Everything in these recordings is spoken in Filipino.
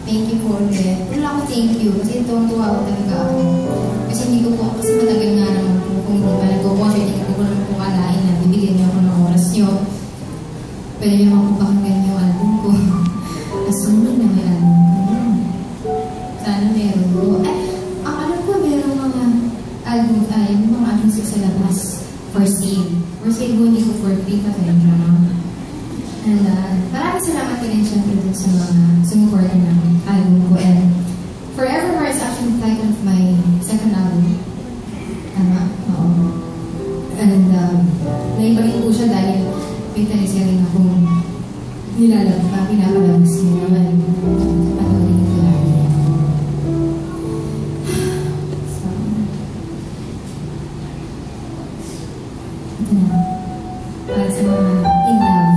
Thank you po ulit. Wala ako thank you kasi tuwang-tuwa ako talaga ako. Kasi hindi ko po, kasi matagal nga naman po kung hindi pa nag-concert, hindi ko naman po kalain na bibigyan niyo ako ng oras niyo. Pwede niyo mapapakinggan yung album ko. Nasunod na may album ko. Sana meron po. Ay, ang alam ko meron mga album, yung mga albums sa labas for sale. For sale po, hindi ko for free pa tayo drama. And maraming salamat din syempre dun sa mga sumuporta ng album ko. And Forevermore is actually the title of my second album. Tama? Oo. And naibalik po siya dahil may talisyaring akong pinapalabas niya naman. Patuloy ko lagi. So, ito na. Para sa mga in love.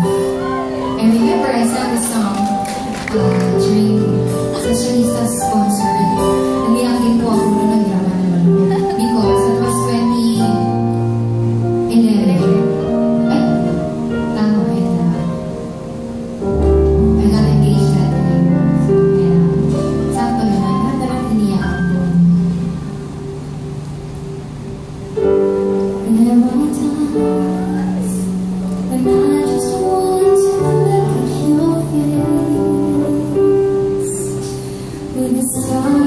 And remember, I sang this song during Sessionistas concert. Nag-iyak din po ako doon ng drama na malulog. Because it was 2011. Ay, tama ba yun? I got engaged that day. So, yeah. Sakto naman. Lahat na lang iniyak ako doon. There were times when I just want to look at your face with the sun.